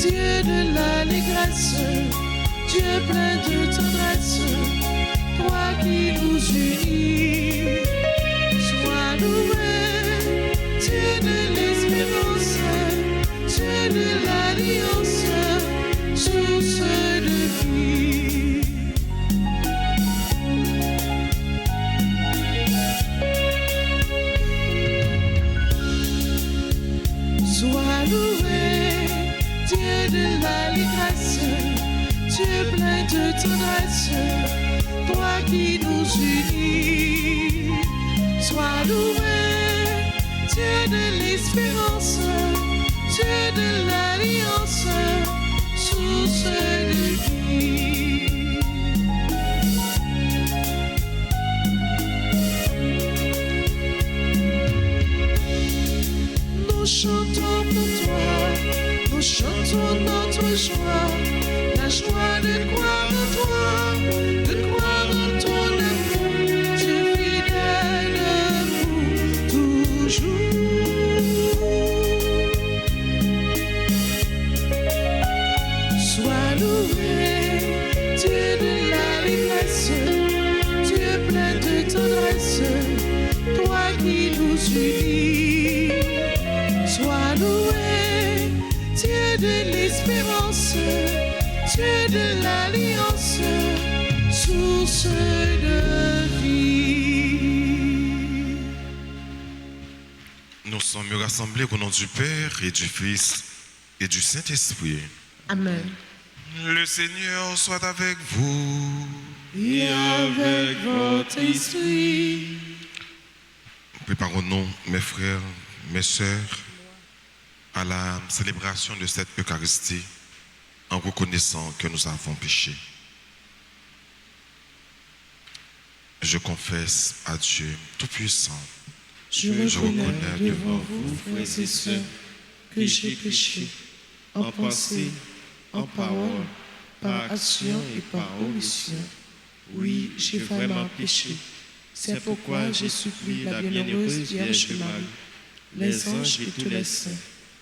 Dieu de l'allégresse, Dieu plein de tendresse, toi qui nous unis. Sois loué, Dieu de l'espérance, Dieu de l'alliance, source de vie. Sois loué, Dieu de l'allégresse, Dieu plein de tendresse, toi qui nous unis. Sois loué, Dieu de l'espérance, Dieu de l'alliance, source de vie. Nous chantons pour toi, nous chantons notre joie, la joie de croire en toi, de croire en ton amour, Dieu fidèle pour toujours. Sois loué, Dieu de l'allégresse, Dieu plein de tendresse, toi qui nous unis. Sois loué, Dieu de l'espérance, Dieu de l'alliance, source de vie. Nous sommes rassemblés au nom du Père et du Fils et du Saint-Esprit. Amen. Le Seigneur soit avec vous. Et avec votre esprit. Préparons-nous, mes frères, mes sœurs, à la célébration de cette Eucharistie en reconnaissant que nous avons péché. Je confesse à Dieu Tout-Puissant. Je reconnais devant vous, frères et sœurs, que j'ai péché en pensée, en parole, par action et par omission. Oui, j'ai vraiment péché. C'est pourquoi je supplie la bienheureuse Vierge Marie, les anges et tous les saints,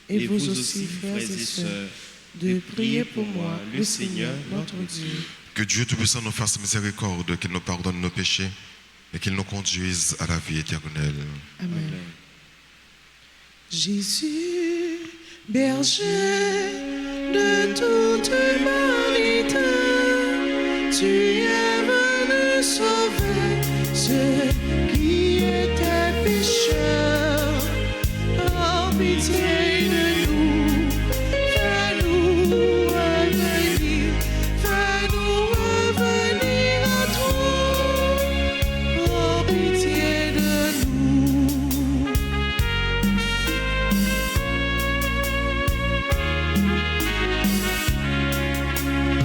et vous aussi, frères et sœurs, de prier pour moi, le Seigneur, notre Dieu. Que Dieu Tout-Puissant nous fasse miséricorde, qu'il nous pardonne nos péchés et qu'il nous conduise à la vie éternelle. Amen. Jésus, berger de toute humanité, tu es venu sauver ceux qui étaient pécheurs. En pitié de nous, fais-nous revenir, fais-nous revenir à toi. En pitié de nous.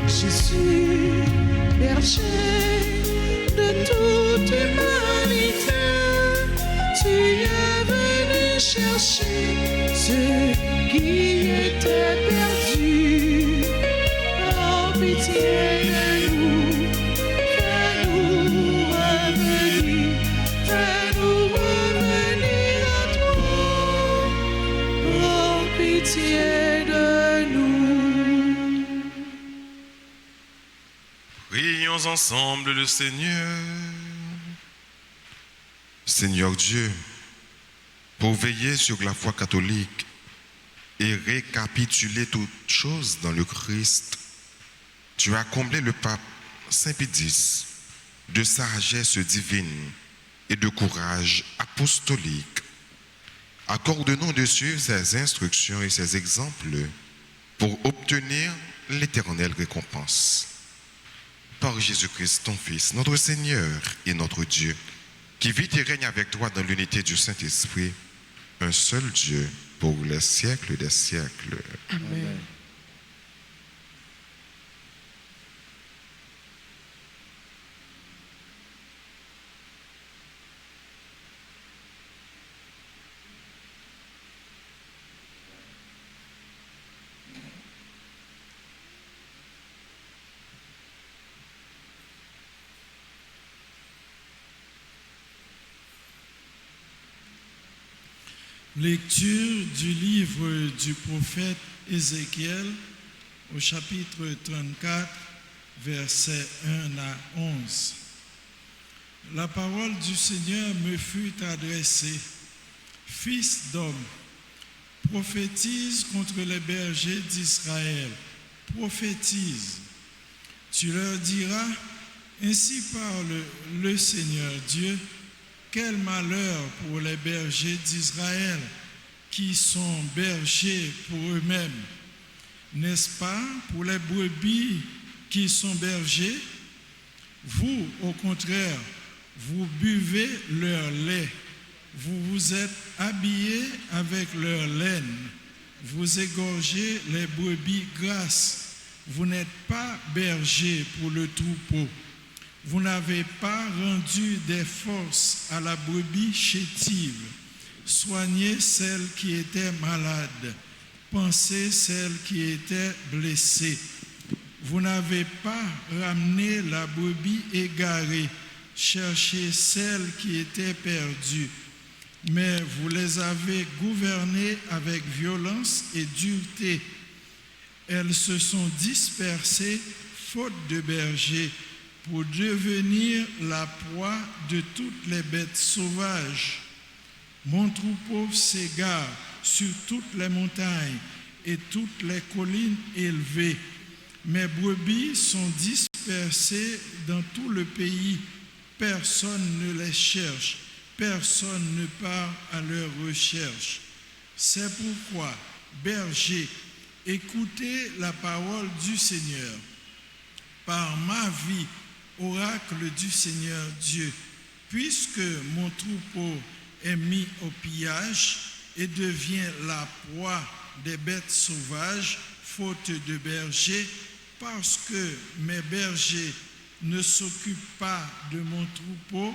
Jésus, berger de toute humanité, tu es venu chercher ceux qui étaient perdus. En pitié de nous, fais-nous revenir, fais-nous revenir à toi. En pitié de nous. Prions ensemble le Seigneur. Seigneur Dieu, pour veiller sur la foi catholique et récapituler toutes choses dans le Christ, tu as comblé le pape Saint Pie X de sagesse divine et de courage apostolique. Accorde-nous de suivre ses instructions et ses exemples pour obtenir l'éternelle récompense. Par Jésus-Christ, ton Fils, notre Seigneur et notre Dieu, qui vit et règne avec toi dans l'unité du Saint-Esprit, un seul Dieu, pour les siècles des siècles. Amen. Lecture du livre du prophète Ézéchiel au chapitre 34, versets 1 à 11. La parole du Seigneur me fut adressée. Fils d'homme, prophétise contre les bergers d'Israël. Prophétise. Tu leur diras, ainsi parle le Seigneur Dieu, quel malheur pour les bergers d'Israël qui sont bergers pour eux-mêmes. N'est-ce pas pour les brebis qui sont bergers? Vous, au contraire, vous buvez leur lait. Vous vous êtes habillés avec leur laine. Vous égorgez les brebis grasses. Vous n'êtes pas bergers pour le troupeau. Vous n'avez pas rendu des forces à la brebis chétive. Soignez celle qui était malade. Pensez celle qui était blessée. Vous n'avez pas ramené la brebis égarée. Cherchez celle qui était perdue. Mais vous les avez gouvernées avec violence et dureté. Elles se sont dispersées, faute de bergers, pour devenir la proie de toutes les bêtes sauvages. Mon troupeau s'égare sur toutes les montagnes et toutes les collines élevées. Mes brebis sont dispersées dans tout le pays. Personne ne les cherche. Personne ne part à leur recherche. C'est pourquoi, bergers, écoutez la parole du Seigneur. Par ma vie, oracle du Seigneur Dieu, puisque mon troupeau est mis au pillage et devient la proie des bêtes sauvages, faute de bergers, parce que mes bergers ne s'occupent pas de mon troupeau,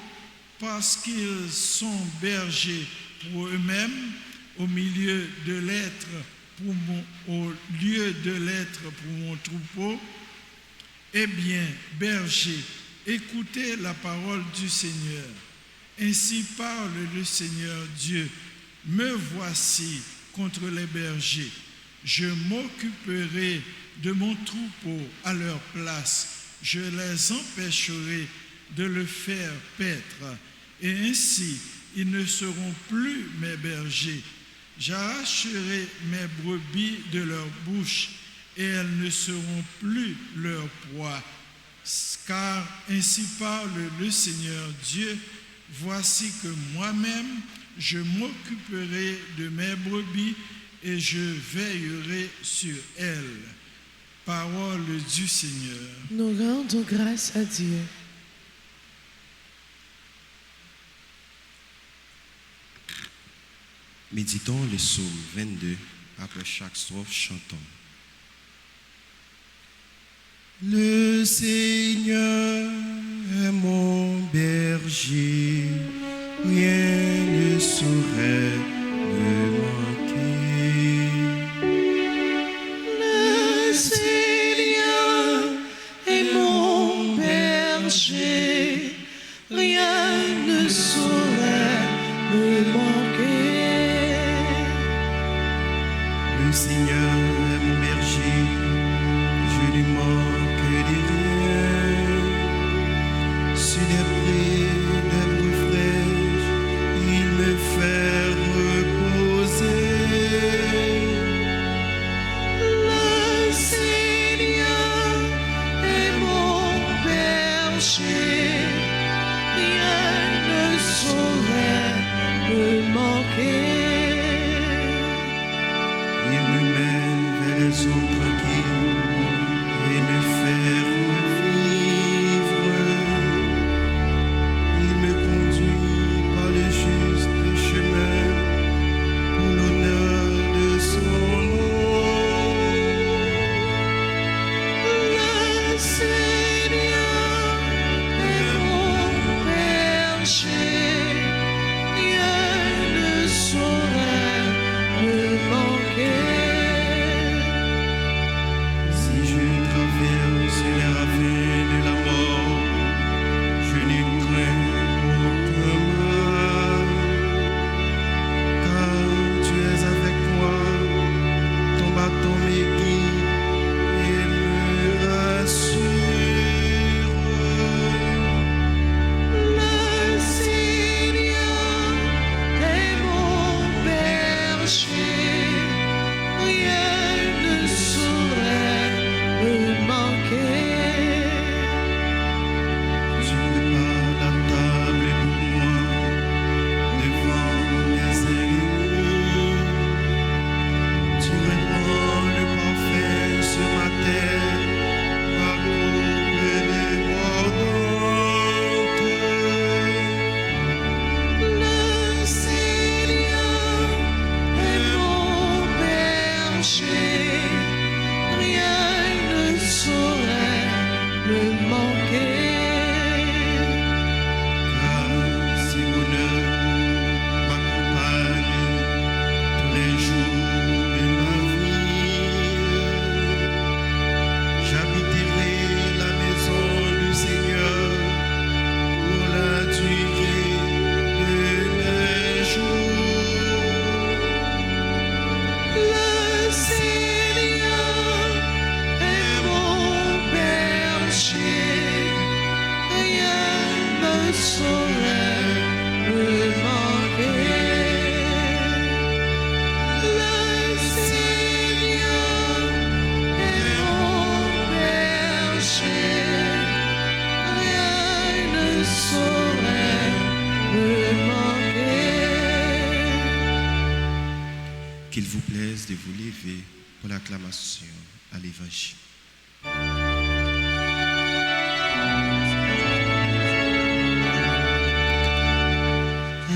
parce qu'ils sont bergers pour eux-mêmes, au lieu de l'être pour mon troupeau. Eh bien, bergers, écoutez la parole du Seigneur. Ainsi parle le Seigneur Dieu. Me voici contre les bergers. Je m'occuperai de mon troupeau à leur place. Je les empêcherai de le faire paître. Et ainsi, ils ne seront plus mes bergers. J'arracherai mes brebis de leur bouche et elles ne seront plus leur proie. Car ainsi parle le Seigneur Dieu, voici que moi-même je m'occuperai de mes brebis et je veillerai sur elles. Parole du Seigneur. Nous rendons grâce à Dieu. Méditons le psaume 22, après chaque strophe, chantons. Le Seigneur est mon berger, rien ne saurait me manquer. Le Seigneur est mon berger, rien ne saurait me manquer. Le Seigneur est mon berger, je ne manque de rien. Sur des prés, des bruits fraîches, il me fait reposer. Le Seigneur est mon berger, rien ne saurait me manquer. Il me mène vers les eaux tranquilles et me fait revivre. Il me conduit par le juste chemin pour l'honneur de son nom. Le Seigneur est mon berger, rien ne saurait me manquer. acclamation à l'évangile.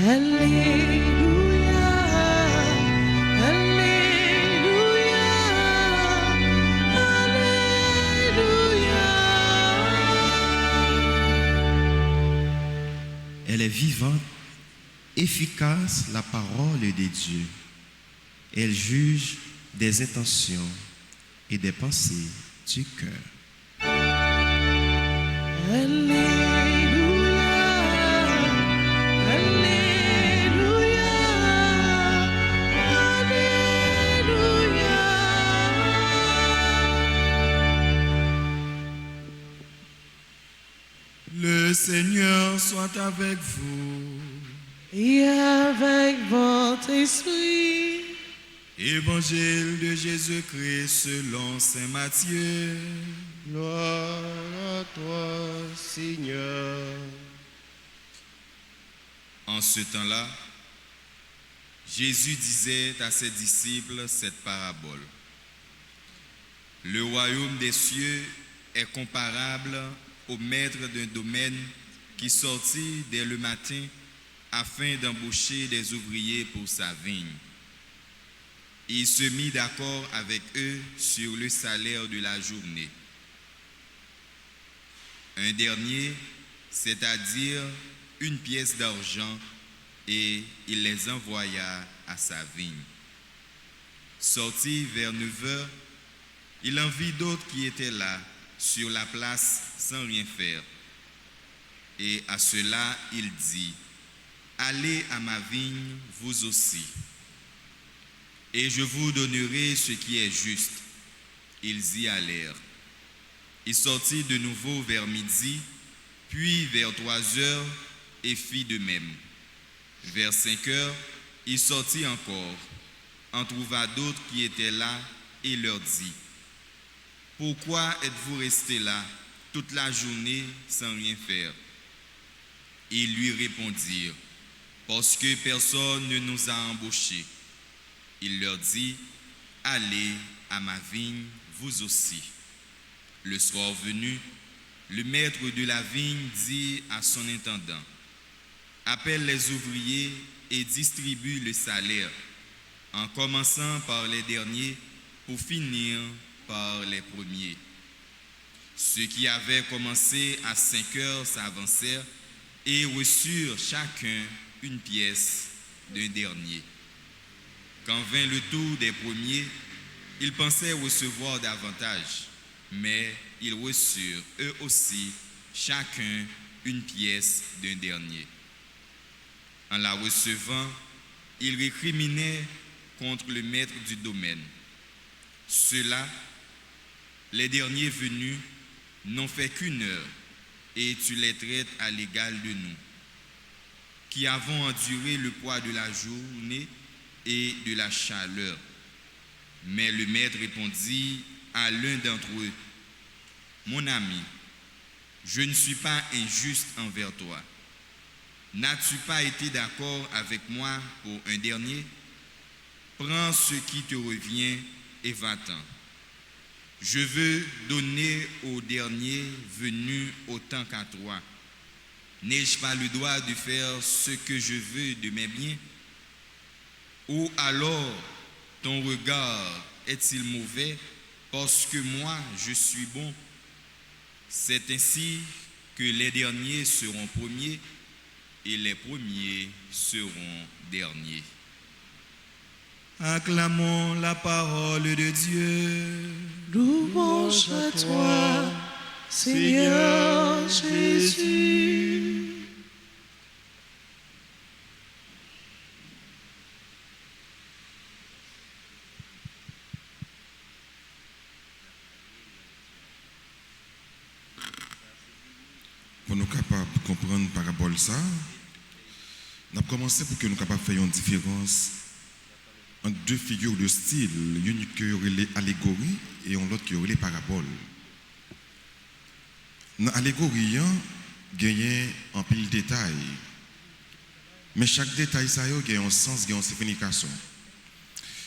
Alléluia, Alléluia, Alléluia. Elle est vivante, efficace, la parole de Dieu. Elle juge des intentions et des pensées du cœur. Alléluia, Alléluia, Alléluia. Le Seigneur soit avec vous. Et avec votre esprit. Évangile de Jésus-Christ selon saint Matthieu. Gloire à toi, Seigneur. En ce temps-là, Jésus disait à ses disciples cette parabole. Le royaume des cieux est comparable au maître d'un domaine qui sortit dès le matin afin d'embaucher des ouvriers pour sa vigne. Il se mit d'accord avec eux sur le salaire de la journée. Un dernier, c'est-à-dire une pièce d'argent, et il les envoya à sa vigne. Sorti vers 9 heures, il en vit d'autres qui étaient là, sur la place, sans rien faire. Et à cela, il dit, « Allez à ma vigne, vous aussi, et je vous donnerai ce qui est juste. » Ils y allèrent. Il sortit de nouveau vers midi, puis vers 3 heures, et fit de même. Vers 5 heures, il sortit encore, en trouva d'autres qui étaient là, et leur dit, « Pourquoi êtes-vous restés là toute la journée sans rien faire ?» Ils lui répondirent, « Parce que personne ne nous a embauchés. » Il leur dit, « Allez à ma vigne, vous aussi. » Le soir venu, le maître de la vigne dit à son intendant, « Appelle les ouvriers et distribue le salaire, en commençant par les derniers pour finir par les premiers. » Ceux qui avaient commencé à 5 heures s'avancèrent et reçurent chacun une pièce d'un dernier. Quand vint le tour des premiers, ils pensaient recevoir davantage, mais ils reçurent eux aussi chacun une pièce d'un dernier. En la recevant, ils récriminaient contre le maître du domaine. Ceux-là, les derniers venus, n'ont fait qu'1 heure, et tu les traites à l'égal de nous, qui avons enduré le poids de la journée et de la chaleur. Mais le maître répondit à l'un d'entre eux, « Mon ami, je ne suis pas injuste envers toi. N'as-tu pas été d'accord avec moi pour un dernier? Prends ce qui te revient et va-t'en. Je veux donner au dernier venu autant qu'à toi. N'ai-je pas le droit de faire ce que je veux de mes biens? Ou alors ton regard est-il mauvais parce que moi je suis bon? C'est ainsi que les derniers seront premiers et les premiers seront derniers. » Acclamons la parole de Dieu. Louange à toi, Seigneur Jésus. Pour nous capables de comprendre la parabole ça, on a commencé pour que nous capables de faire une différence entre deux figures de style, une qui aurait les allégories et l'autre qui aurait les paraboles. Dans l'allégorie, il y a un pile de détails. Mais chaque détail, ça a un sens, il y a une signification.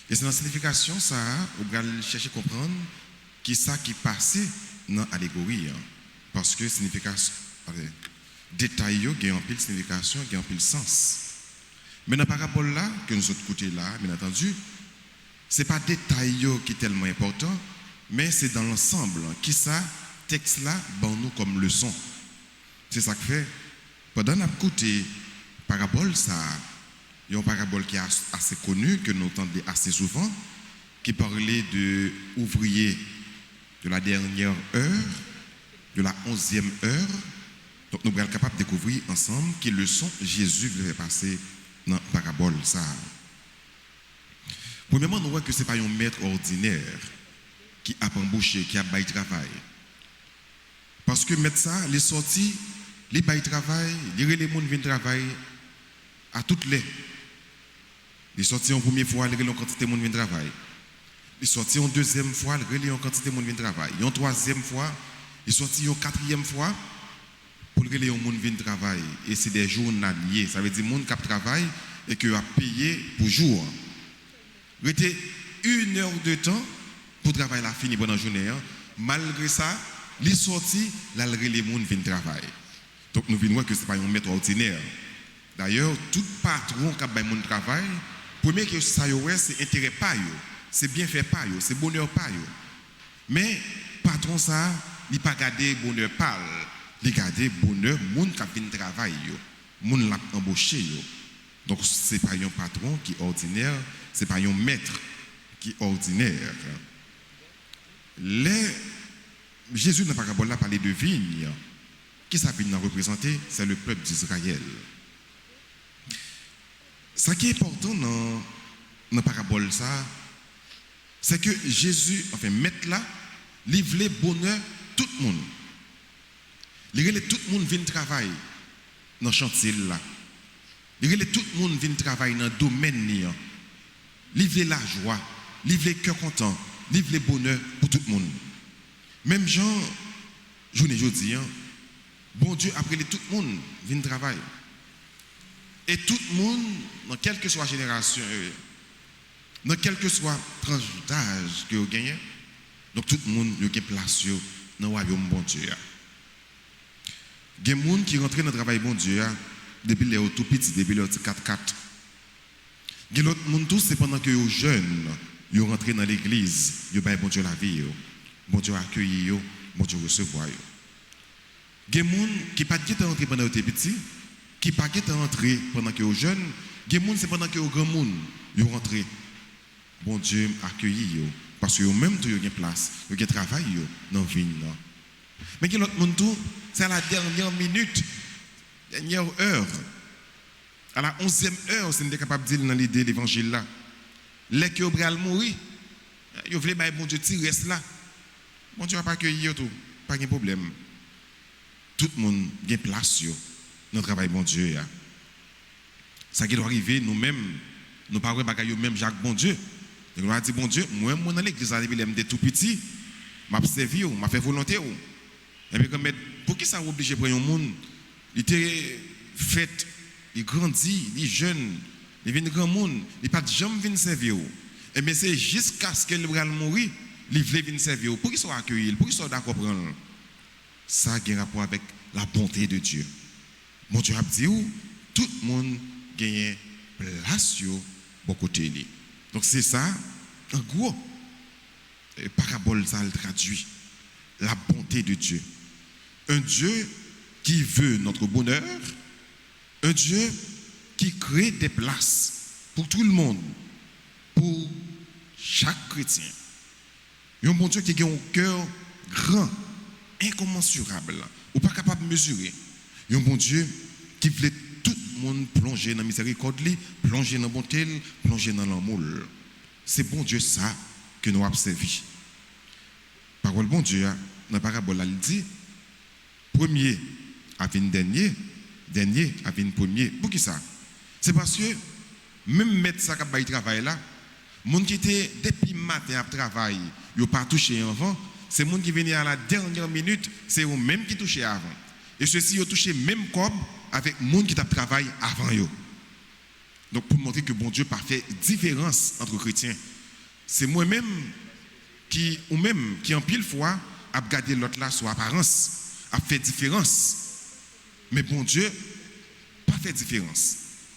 Et c'est dans la signification, ça, on va chercher à comprendre qui ça qui passait dans l'allégorie. Parce que signification, détail, il y a un pile signification, il y a un pile sens. Mais dans la parabole là, que nous autres côté là, bien entendu, ce n'est pas détail qui est tellement important, mais c'est dans l'ensemble. Qui ça, texte là, bon nous comme leçon. C'est ça que fait. Pendant notre côté parabole, ça, il y a une parabole qui est assez connue, que nous entendons assez souvent, qui parlait de ouvriers de la dernière heure, de la 11e heure. Donc nous sommes capables de découvrir ensemble quelle leçon Jésus voulait passer dans la parabole. Ça. Premièrement, nous voyons que ce n'est pas un maître ordinaire qui a embauché, qui a bail travail. Parce que maître ça, les sorties, les bail travail, les gens viennent travailler à toutes les. Les sorties en première fois, les quantité de monde viennent travailler. Les sorties en deuxième fois, les quantité de monde viennent travailler. En troisième fois, les sorties en quatrième fois, pour que les gens viennent travailler. Et c'est des journaliers. Ça veut dire que les gens qui travaillent et qui ont payé pour jour. Rester 1 heure de temps pour travailler la fini pendant la journée. Malgré ça, les sorties, les gens viennent travailler. Donc nous venons que ce n'est pas un maître ordinaire. D'ailleurs, tout patron qui a besoin de travail, premier que ça c'est intérêt pas yo, c'est bien fait pas yo, c'est bonheur pas yo. Mais patron ça, il pas garder bonheur pas, il garder bonheur monde qui vient travailler yo, monde l'a embauché yo. Donc c'est pas un patron qui est ordinaire, c'est pas un maître qui est ordinaire. Jésus dans la parabole là parlait de vigne. Qui ça vigne représenter? C'est le peuple d'Israël. Ce qui est important dans la parabole, c'est que Jésus, enfin, maître là, livre bonheur tout le monde. Tout le monde vient travailler dans le chantier là. Tout le monde vient travailler dans le domaine là. Livrer la joie, livrer le cœur content, livrer le bonheur pour tout le monde. Même Jean, journée jeudi, bon Dieu, après tout le monde vient travailler. Et tout le monde, dans quelle que soit la génération, dans quelle que soit la tranche d'âge que vous gagnez, donc tout le monde a place dans le royaume bon Dieu. Il y a des gens qui rentrent dans le travail bon Dieu depuis les tout petits, depuis les 4-4. Il y a d'autres gens, c'est pendant que les jeunes ils rentrent dans l'église, ils ont bon Dieu la vie, bon Dieu accueilli, bon Dieu recevoir. Il y a des gens qui ne sont pas rentrés pendant que les petits, qui ne sont pas rentrés pendant que les jeunes, il y a des gens c'est pendant que les grands gens ils sont rentrés. Bon Dieu accueilli, parce que même ils ont une place, ils ont un travail dans la vie. Mais il y a d'autres gens, c'est à la dernière minute, dernière heure, à la 11e heure, si nous sommes capables de dire dans l'idée de l'évangile là. Les qui ont mourir, ils veulent que bon Dieu reste là. Bon Dieu n'a pas accueilli tout, pas de problème. Tout le monde a une place dans le travail bon Dieu. Ça qui doit arriver, nous-mêmes, nous ne parlons pas de même Jacques bon Dieu. Nous avons dit bon Dieu, moi dans l'église, j'étais tout petit, je servi, je fait volonté. Et puis, pour qui ça obligé pour un monde? Il était fait, il grandit, il est jeune, il vient de grand monde, il n'a pas de jamais venir servir. Et bien c'est jusqu'à ce qu'il va mourir, il veut venir servir. Pour qu'il soit accueilli, pour qu'il soit d'accord prendre. Ça a un rapport avec la bonté de Dieu. Mon Dieu a dit, tout le monde gagne place au côté de lui. Donc c'est ça, en gros, parabole ça le traduit. La bonté de Dieu. Un Dieu qui veut notre bonheur, un Dieu qui crée des places pour tout le monde, pour chaque chrétien. Un bon Dieu qui a un cœur grand, incommensurable, ou pas capable de mesurer. Un bon Dieu qui veut tout le monde plonger dans la miséricorde, plonger dans la bonté, plonger dans l'amour. C'est bon Dieu ça que nous avons servi. Parole bon Dieu, dans la parabole, elle dit, premier a vu dernier, dernier a vu premier. Pour qui ça? C'est parce que même mettre ça qui travail là, les gens qui étaient depuis le matin à travail, ils n'ont pas touché avant, c'est les gens qui venaient à la dernière minute, c'est eux-mêmes qui touchaient avant. Et ceux-ci ont touché même corps avec les gens qui travaillent avant eux. Donc pour montrer que bon Dieu pas fait différence entre chrétiens. C'est moi-même qui, ou même qui en pile fois, a regardé l'autre là sur apparence, a fait différence. Mais bon Dieu, pas fait différence.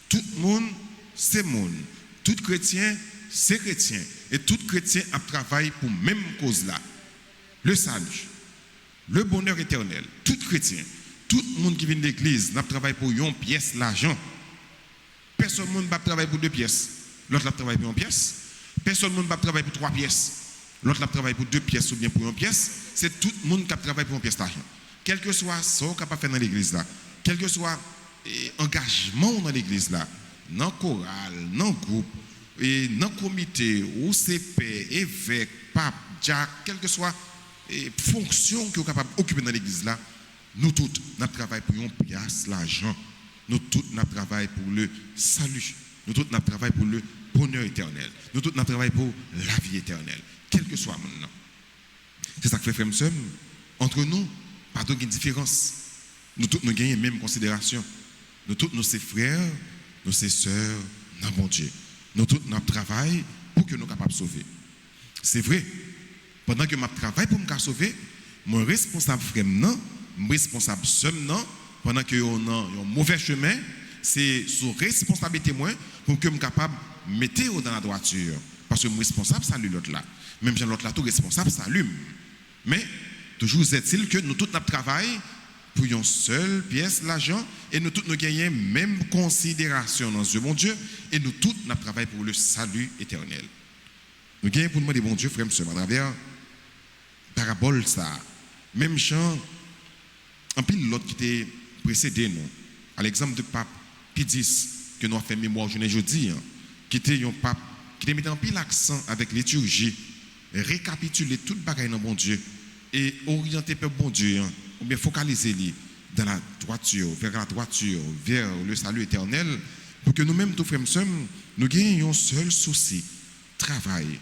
Tout le monde, c'est monde. Tout chrétien, c'est chrétien. Et tout chrétien a travaillé pour la même cause là. Le salut, le bonheur éternel. Tout chrétien, tout le monde qui vient de l'église, n'a travaillé pour une pièce, l'argent. Personne ne va travailler pour 2 pièces. L'autre va travailler pour 1 pièce. Personne ne va travailler pour 3 pièces. L'autre va travailler pour 2 pièces ou bien pour 1 pièce. C'est tout le monde qui travaille pour 1 pièce d'argent. Quel que soit ce qu'on peut faire dans l'église là, quel que soit engagement dans l'église là, dans le choral, dans le groupe, et dans le comité, ou CP, évêque, pape, diacre, quelle que soit fonction que vous êtes capable d'occuper dans l'église là, nous tous, nous travaillons pour une pièce, l'argent. Nous tous, nous travaillons pour le salut. Nous tous, nous travaillons pour le bonheur éternel. Nous tous, nous travaillons pour la vie éternelle. Quel que soit maintenant. C'est ça que fait frère Msem. Entre nous, pas de différence. Nous tous, nous gagnons la même considération. Nous tous, nous sommes frères, nous sommes sœurs, dans mon Dieu. Nous tous, nous travaillons pour que nous soyons capables de sauver. C'est vrai. Pendant que je travaille pour me sauver, mon responsable frère, non, mon responsable seul, non, pendant que on a un mauvais chemin, c'est sous responsabilité moi pour que je sois capable de mettre dans la droiture. Parce que mon responsable, ça lui l'autre là. Même si l'autre là, tout responsable, ça lui. Mais, toujours est-il que nous tous nous travaillons pour une seule pièce, l'argent, et nous tous nous gagnons même considération dans Dieu, mon Dieu, et nous tous nous travaillons pour le salut éternel. Nous gagnons pour demander, bon Dieu, frère, monsieur, à travers parabole, ça, même chant, en pile l'autre qui était précédé, nous, à l'exemple de pape Pie X, que nous avons fait mémoire aujourd'hui, qui était un pape qui mettait en pile l'accent avec liturgie, récapituler tout le bagage dans bon Dieu et orienter le bon Dieu, ou bien focaliser dans la droiture, vers le salut éternel, pour que nous-mêmes, tous frères et sœurs, nous gagnions un seul souci, travail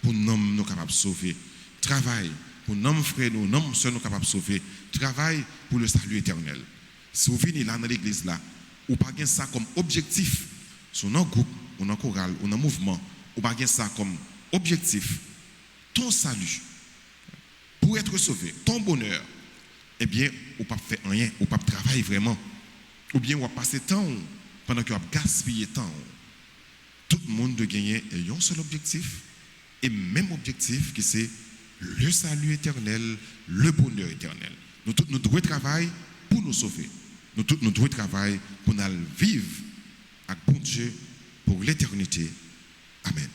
pour nous capables de sauver, travail pour nos frères, nos sœurs nous capables de sauver, travail pour le salut éternel. Si vous venez là dans l'église là, ou pas gagner ça comme objectif sur nos groupes, ou nos chorales, ou nos mouvements, ou pas gagner ça comme objectif, ton salut, pour être sauvé, ton bonheur, eh bien, ou pas faire rien, ou pas travailler vraiment, ou bien ou passer temps pendant que vous gaspillez temps. Tout le monde doit gagner un seul objectif, et même objectif qui c'est le salut éternel, le bonheur éternel. Nous tous nous devons travailler pour nous sauver. Nous tous nous devons travailler pour nous vivre avec bon Dieu pour l'éternité. Amen.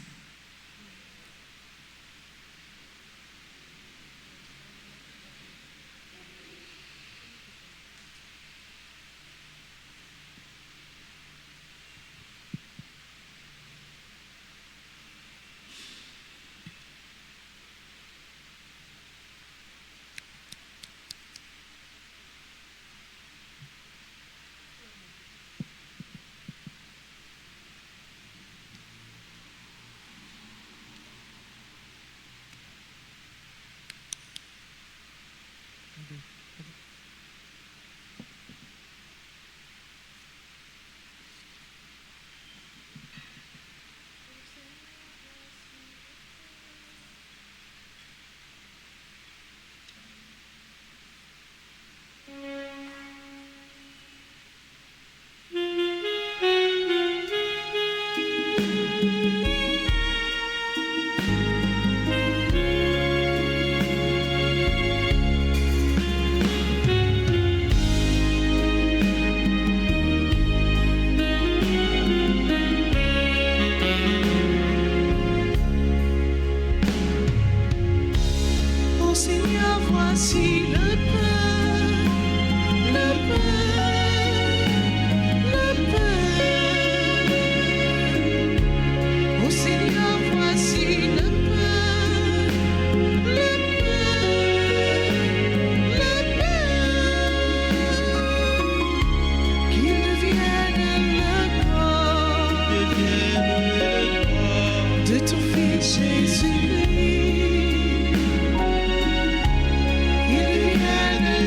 Jésus, il vient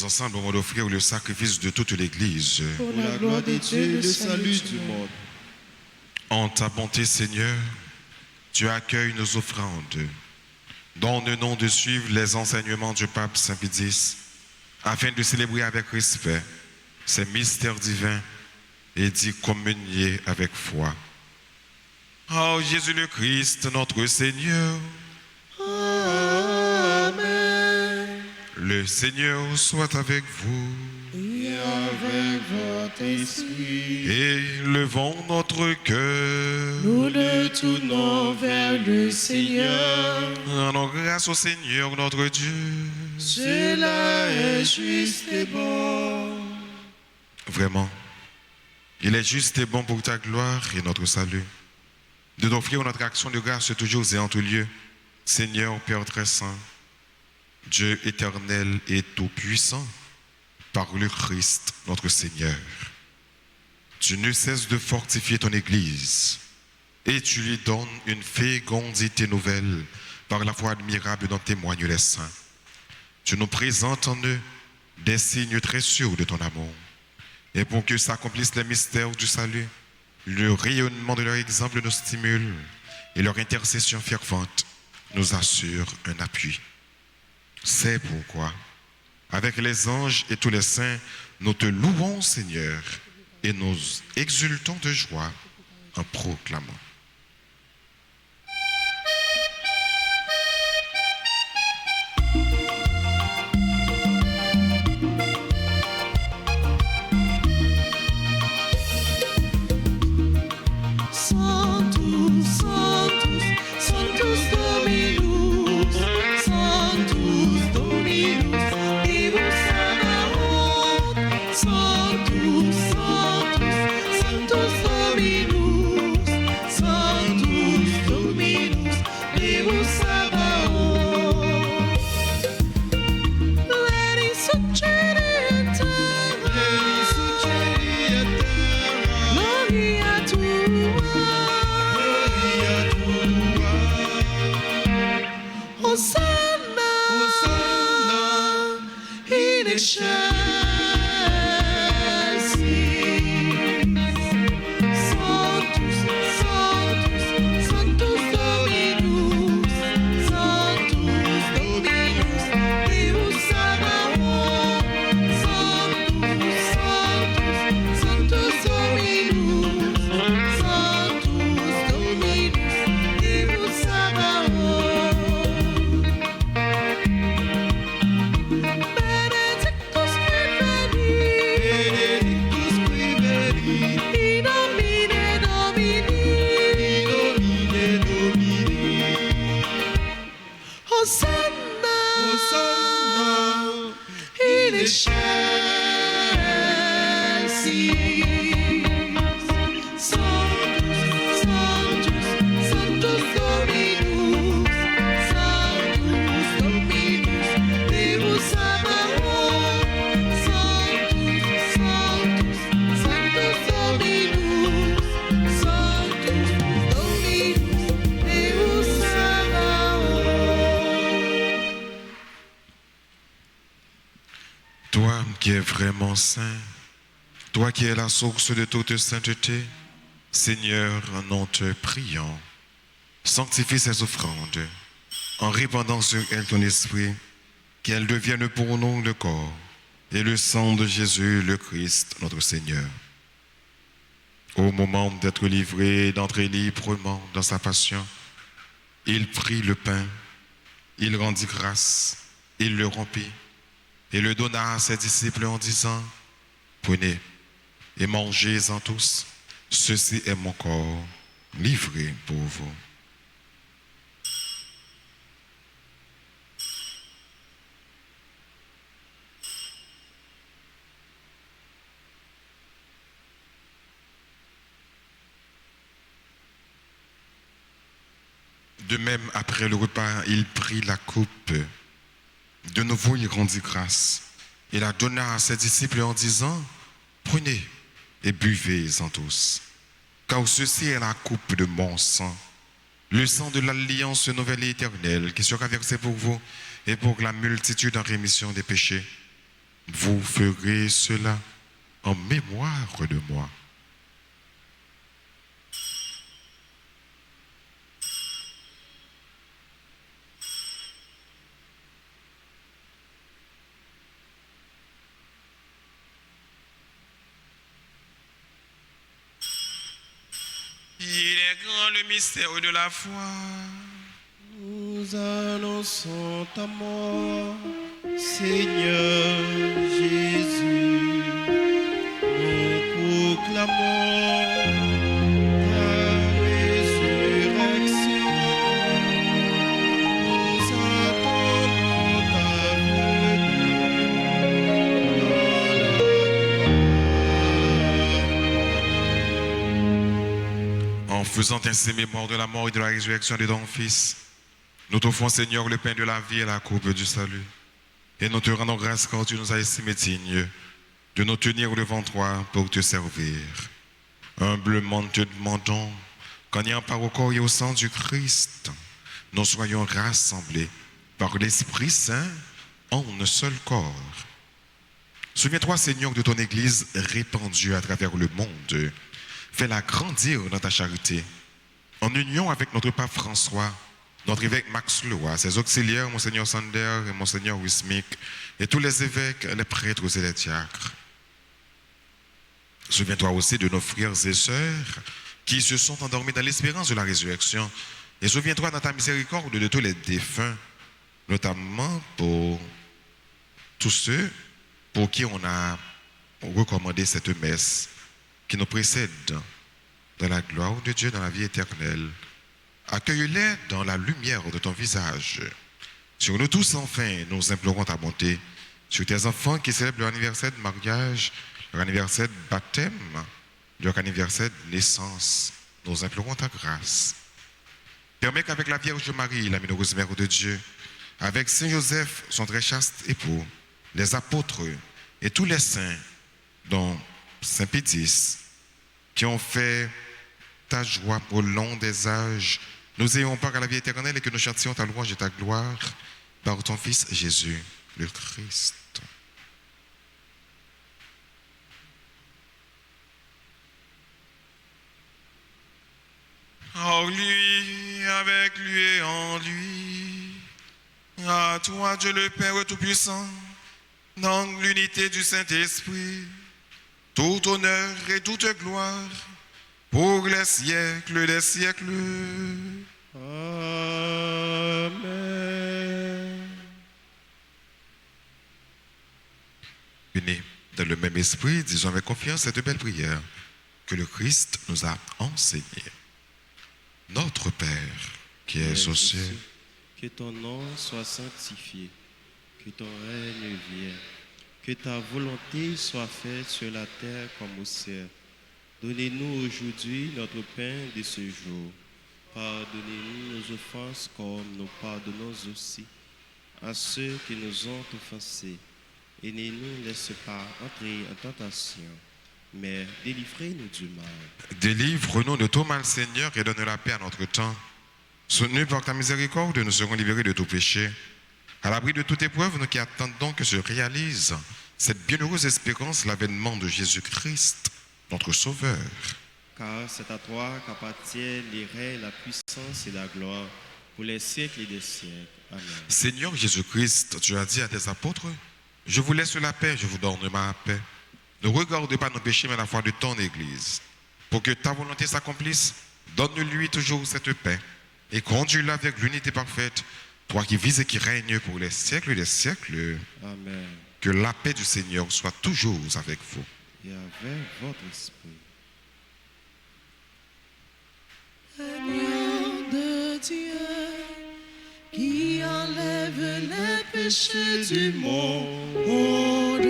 Nous ensemble avons d'offrir le sacrifice de toute l'Église. pour Pour la gloire de Dieu et le salut du monde. En ta bonté, Seigneur, tu accueilles nos offrandes. Donne-nous de suivre les enseignements du pape Saint Pie X, afin de célébrer avec respect ces mystères divins et d'y communier avec foi. Ô Jésus le Christ, notre Seigneur, Amen. le Seigneur soit avec vous. Et avec votre esprit, Élevons notre cœur. nous le tournons vers le Seigneur. Rendons grâce au Seigneur notre Dieu. Cela est juste et bon. Vraiment, il est juste et bon pour ta gloire et notre salut de t'offrir notre action de grâce toujours et en tout lieu. Seigneur Père très saint, Dieu éternel et tout-puissant, par le Christ notre Seigneur. Tu ne cesses de fortifier ton Église et tu lui donnes une fécondité nouvelle par la foi admirable dont témoignent les saints. Tu nous présentes en eux des signes très sûrs de ton amour. Et pour que s'accomplissent les mystères du salut, le rayonnement de leur exemple nous stimule et leur intercession fervente nous assure un appui. C'est pourquoi, avec les anges et tous les saints, nous te louons, Seigneur, et nous exultons de joie en proclamant. Sanctus, Sanctus, Sanctus Dominus, Sanctus Dominus, Deus Sabaoth. Sanctus, Sanctus, Sanctus Dominus, Sanctus Dominus, Deus Sabaoth. Let it succede in terra, gloria tua. Hosanna, in excelsis. Sanctus, Sanctus, Sanctus Dominus, Sanctus Dominus, Deus Sabaoth. Sanctus, Sanctus, Sanctus Dominus, Sanctus Dominus, Deus Sabaoth. Benedictus preveni, in nomine Domini. Hosanna, in excelsis. Sanctus, Sanctus, Sanctus Dominus, Sanctus Dominus, Deus Sabaoth. Sanctus, Sanctus, Sanctus Dominus, Sanctus Dominus, Deus Sabaoth. Toi qui es vraiment saint, toi qui es la source de toute sainteté, Seigneur, nous te prions, sanctifie ces offrandes en répandant sur elles ton esprit, qu'elles deviennent pour nous le corps et le sang de Jésus le Christ, notre Seigneur. Au moment d'être livré, d'entrer librement dans sa passion, il prit le pain, il rendit grâce, il le rompit et le donna à ses disciples en disant, prenez et mangez-en tous, ceci est mon corps livré pour vous. De même, après le repas, il prit la coupe. De nouveau, il rendit grâce et la donna à ses disciples en disant, prenez et buvez-en tous, car ceci est la coupe de mon sang, le sang de l'alliance nouvelle et éternelle qui sera versé pour vous et pour la multitude en rémission des péchés. Vous ferez cela en mémoire de moi. Il est grand le mystère de la foi. Nous annonçons ta mort, Seigneur Jésus. Nous proclamons ta résurrection. Nous attendons ta venue dans la En faisant ainsi mémoire de la mort et de la résurrection de ton Fils, nous t'offrons, Seigneur, le pain de la vie et la coupe du salut. Et nous te rendons grâce car tu nous as estimés dignes de nous tenir devant toi pour te servir. Humblement, nous te demandons qu'en ayant part au corps et au sang du Christ, nous soyons rassemblés par l'Esprit Saint en un seul corps. Souviens-toi, Seigneur, de ton Église répandue à travers le monde. Fais-la grandir dans ta charité. En union avec notre pape François, notre évêque Max Leroy, ses auxiliaires, Monseigneur Sander et Monseigneur Wismic, et tous les évêques, les prêtres et les diacres. Souviens-toi aussi de nos frères et sœurs qui se sont endormis dans l'espérance de la résurrection. Et souviens-toi dans ta miséricorde de tous les défunts, notamment pour tous ceux pour qui on a recommandé cette messe qui nous précède dans la gloire de Dieu, dans la vie éternelle. Accueille-les dans la lumière de ton visage. Sur nous tous, enfin, nous implorons ta bonté. Sur tes enfants qui célèbrent leur anniversaire de mariage, leur anniversaire de baptême, leur anniversaire de naissance, nous implorons ta grâce. Permets qu'avec la Vierge Marie, la bienheureuse Mère de Dieu, avec Saint Joseph, son très chaste époux, les apôtres et tous les saints, dont Saint Pédis, qui ont fait ta joie au long des âges, nous ayons part à la vie éternelle et que nous chantions ta louange et ta gloire par ton Fils Jésus, le Christ. En lui, avec lui et en lui, à toi Dieu le Père Tout-Puissant, dans l'unité du Saint-Esprit, tout honneur et toute gloire, pour les siècles des siècles. Amen. Unis dans le même esprit, disons avec confiance cette belle prière que le Christ nous a enseignée. Notre Père, qui es aux cieux, Que ton nom soit sanctifié, que ton règne vienne, que ta volonté soit faite sur la terre comme au ciel. Donnez-nous aujourd'hui notre pain de ce jour. Pardonnez-nous nos offenses comme nous pardonnons aussi à ceux qui nous ont offensés. Et ne nous laisse pas entrer en tentation, mais délivrez-nous du mal. délivre-nous de tout mal, Seigneur, et donne la paix à notre temps. Soutenus par ta miséricorde, nous serons libérés de tout péché. À l'abri de toute épreuve, nous qui attendons que se réalise cette bienheureuse espérance, l'avènement de Jésus-Christ, notre Sauveur. Car c'est à toi qu'appartiennent les règnes, la puissance et la gloire pour les siècles et des siècles. Amen. Seigneur Jésus-Christ, tu as dit à tes apôtres, je vous laisse la paix, je vous donne ma paix. Ne regarde pas nos péchés, mais la foi de ton Église. Pour que ta volonté s'accomplisse, donne-lui toujours cette paix et conduis-la avec l'unité parfaite, toi qui vis et qui règnes pour les siècles des siècles. Amen. Que la paix du Seigneur soit toujours avec vous. Et avec votre esprit. Agneau de Dieu, qui enlève les péchés du monde,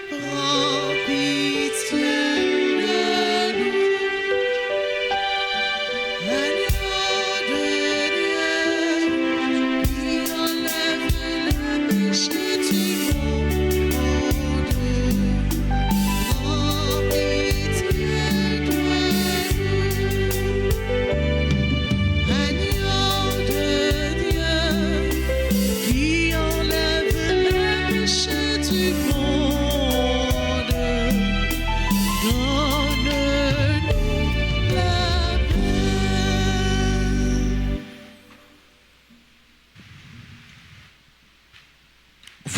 prends pitié de nous. Agneau de Dieu, qui enlève les péchés du monde, prends pitié de nous. Agneau de Dieu, qui enlève les péchés du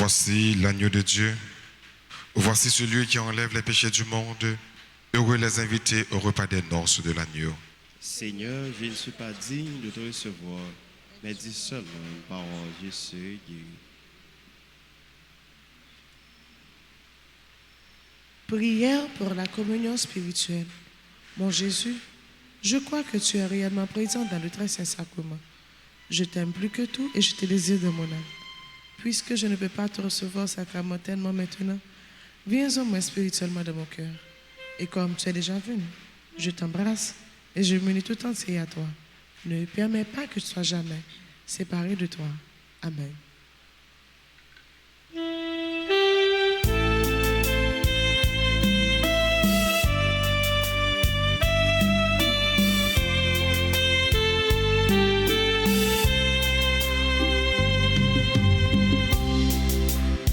Voici l'agneau de Dieu. Voici celui qui enlève les péchés du monde. Heureux les invités au repas des noces de l'agneau. Seigneur, je ne suis pas digne de te recevoir, mais dis seulement une parole, je serai guéri. Prière pour la communion spirituelle. Mon Jésus, je crois que tu es réellement présent dans le très saint sacrement. Je t'aime plus que tout et je te désire de mon âme. Puisque je ne peux pas te recevoir sacramentellement maintenant, viens en moi spirituellement dans mon cœur. Et comme tu es déjà venu, je t'embrasse et je m'unis tout entier à toi. Ne permets pas que je sois jamais séparé de toi. Amen.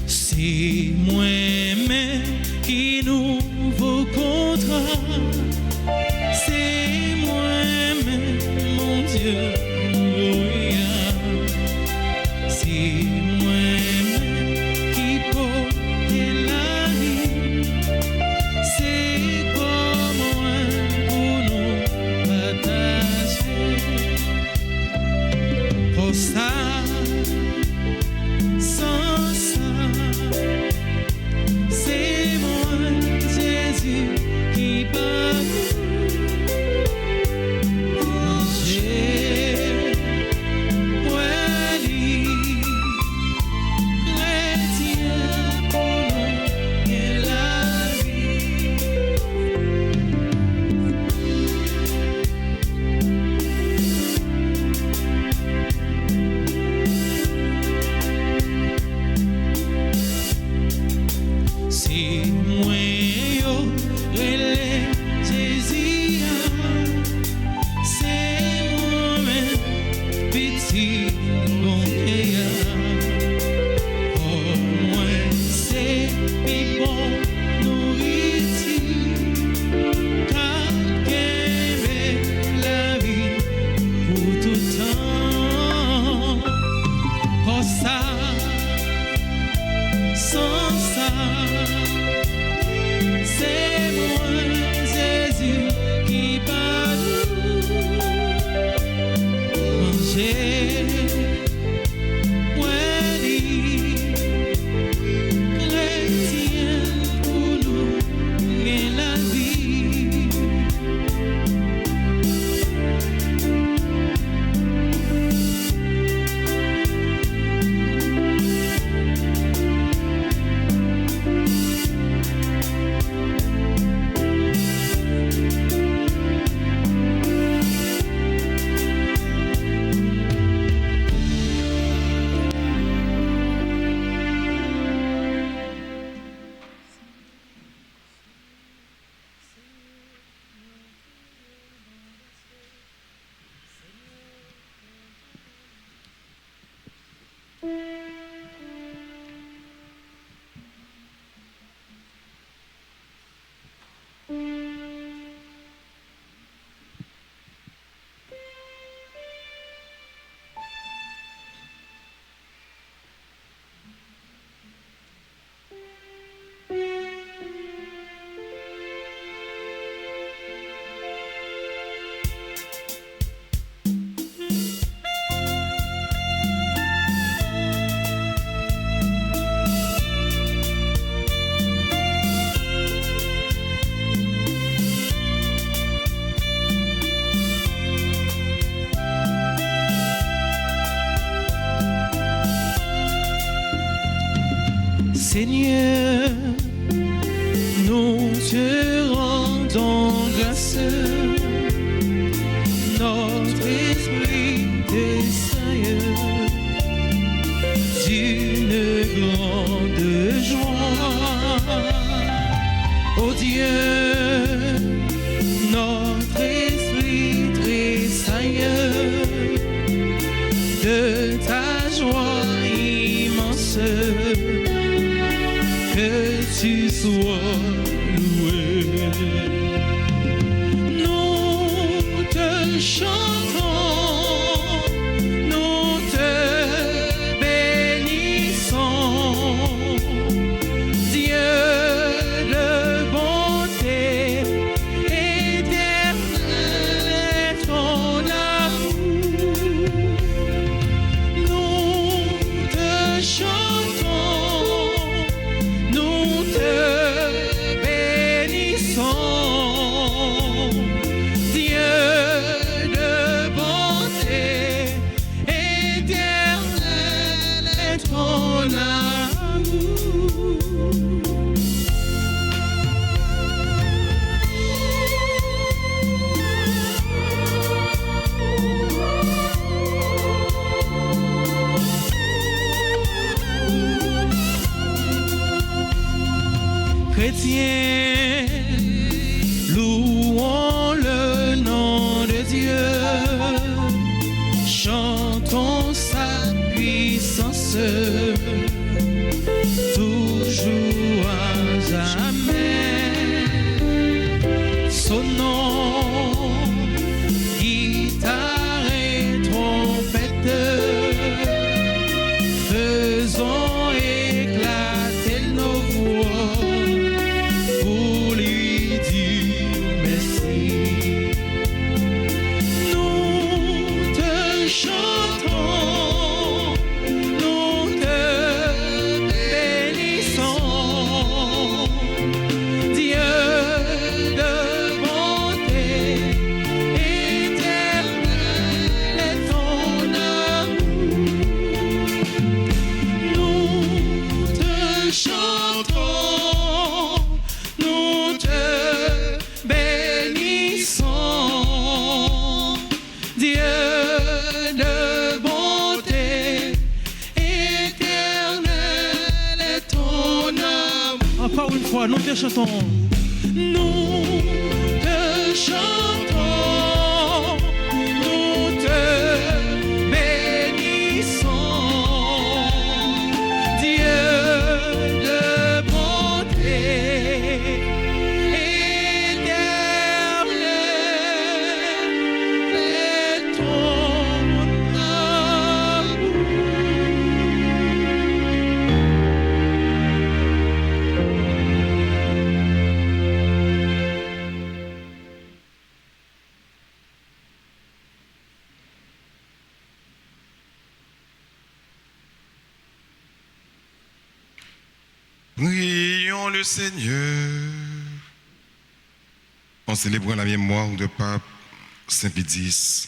C'est moi-même qui nouveau contrat. C'est moi-même, mon Dieu, Alléluia. C'est moi-même qui porte la vie. C'est comme moi pour nous partager. Pour ça, sans ça. C'est moi, Jésus, qui bat manger, boire, chrétien pour nous et la vie. C'est moi, yo, relais, Jésus, c'est moi-même, petit bon pour moi, c'est mi bon nourriture, car qu'aimer la vie pour tout temps. Oh ça, sans ça. C'est moi, Jésus, qui bat manger, boire, chrétien pour nous et la vie. Seigneur, nous te rendons grâce, notre esprit desseille d'une grande joie. Ô Dieu, notre esprit tressaille de ta joie immense. Que tu sois loué. Nous foi, nous te chantons. Nous te chantons, nous te bénissons, Dieu de bonté éternelle, et ton amour. Prions le Seigneur. En célébrant la mémoire de Pape Saint Pie,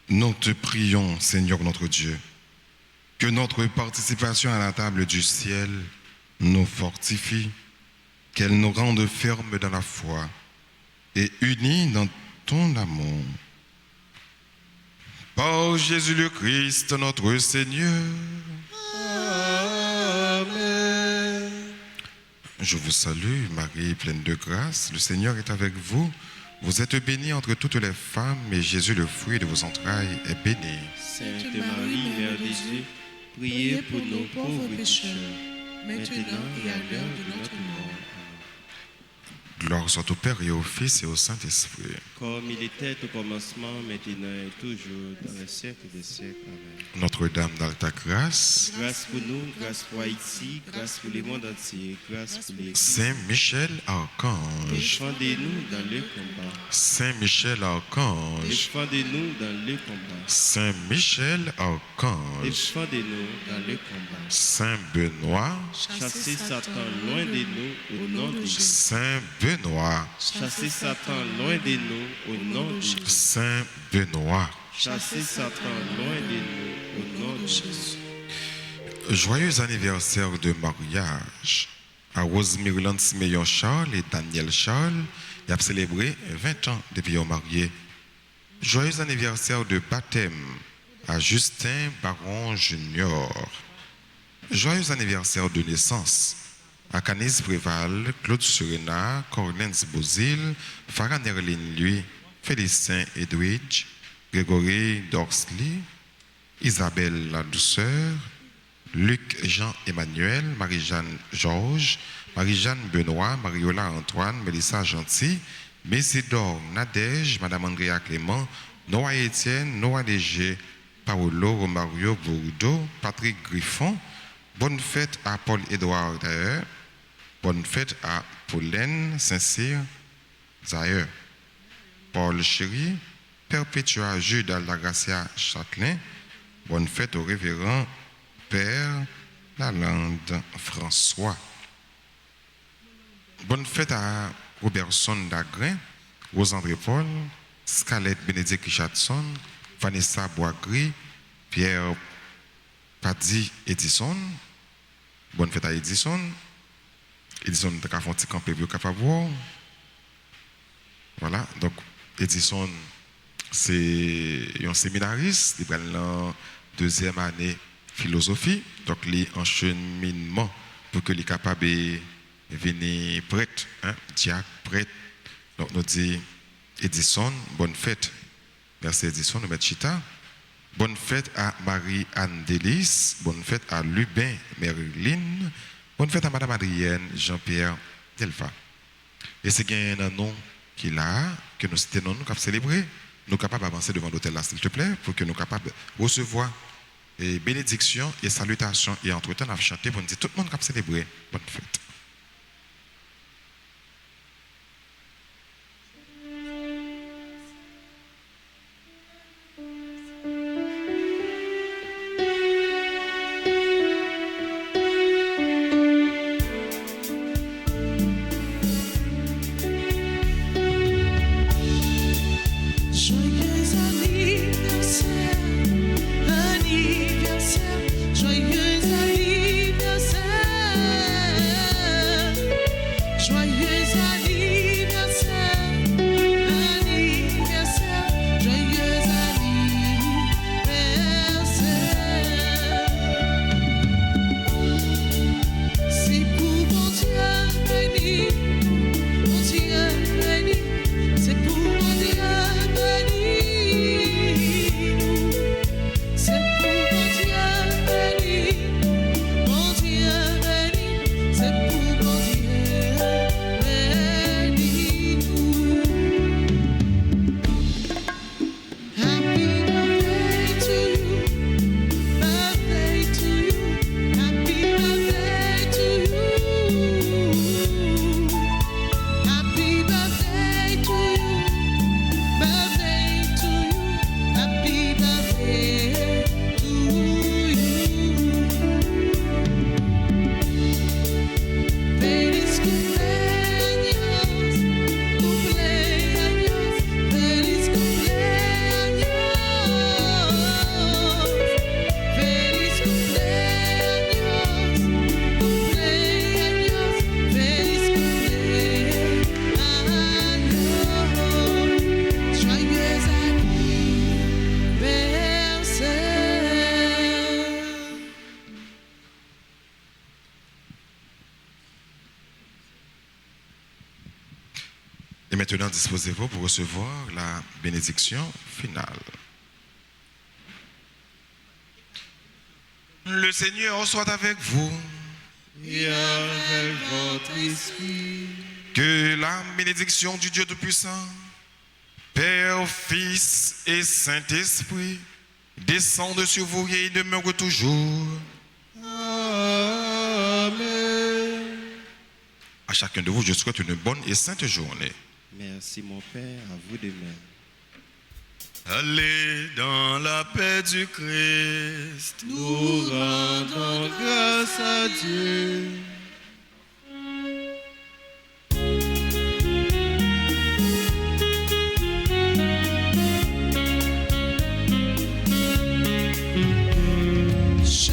nous te prions, Seigneur notre Dieu, que notre participation à la table du ciel nous fortifie, qu'elle nous rende fermes dans la foi et unis dans ton amour. Par Jésus le Christ, notre Seigneur. Je vous salue, Marie, pleine de grâce. Le Seigneur est avec vous. Vous êtes bénie entre toutes les femmes, et Jésus, le fruit de vos entrailles, est béni. Sainte Marie, Mère de Dieu, priez pour nos pauvres pécheurs, maintenant et à l'heure de notre mort. Gloire soit au Père et au Fils et au Saint-Esprit. Comme il était au commencement, maintenant et toujours, dans les siècles des siècles. Amen. Notre-Dame d'Alta Grâce, Grâce pour nous, grâce pour Haïti, grâce pour le monde entier, grâce pour les... Saint Michel Archange, Défendez-nous dans le combat. Saint Michel Archange, Défendez-nous dans le combat. Saint Michel Archange, Défendez-nous dans le combat. Saint Benoît, Chassez Satan loin de nous au nom de Jésus. Saint Benoît, Chassez Satan loin de nous au nom de Jésus. Saint Benoît. Chassez Satan loin de nous au nom de Jésus. Joyeux anniversaire de mariage à Rosemary Simeon Charles et Daniel Charles. Ils ont célébré 20 ans depuis qu'ils sont mariés. Joyeux anniversaire de baptême à Justin Baron Junior. Joyeux anniversaire de naissance à Canis Préval, Claude Surena, Corlens Bozil, Farah Nerlin Lui, Félicien Edwidge, Grégory Dorsley, Isabelle La Douceur, Luc Jean-Emmanuel, Marie-Jeanne Georges, Marie-Jeanne Benoît, Mariola Antoine, Mélissa Gentil, Messidor Nadège, Madame Andrea Clément, Noah Étienne, Noah Léger, Paolo Romario Bourdeau, Patrick Griffon. Bonne fête à Paul-Édouard Daher. Bonne fête à Pauline Saint-Cyr Zaire. Paul Chéri, Perpétua Jude Aldagracia Châtelain. Bonne fête au révérend Père Lalande François. Bonne fête à Robertson Dagrin, Rose-André Paul, Scarlett Bénédicte Richardson, Vanessa Boisgris, Pierre Paddy Edison. Bonne fête à Edison. Edison de Cafonti Campé capable. Voilà, donc Edison, c'est un séminariste, il prend la deuxième année philosophie, donc il en cheminement pour que il capable de venir prêtre, hein, diacre, prêtre. Donc nous dit Edison, bonne fête. Merci Edison, nous mettons Chita. Bonne fête à Marie-Anne Delis, bonne fête à Lubin Merlin, bonne fête à Madame Adrienne Jean-Pierre Delva. Et c'est un nom qui là, que nous citons, nous capables célébrer, nous capables d'avancer devant l'hôtel là, s'il te plaît, pour que nous capables de recevoir et bénédiction et salutations et entre-temps, nous avons chanté pour nous dire tout le monde capable célébrer. Bonne fête. Joyeux anniversaire, Maintenant, disposez-vous pour recevoir la bénédiction finale. Le Seigneur soit avec vous. Et avec votre esprit. Que la bénédiction du Dieu Tout-Puissant, Père, Fils et Saint-Esprit, descende sur vous et demeure toujours. Amen. À chacun de vous, je souhaite une bonne et sainte journée. Merci mon Père, à vous de même. Allez dans la paix du Christ. Nous rendons grâce à Dieu. Je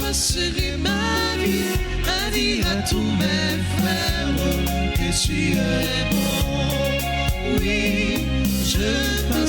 passerai ma vie à tous mes frères que tu es bon. Oui, je passerai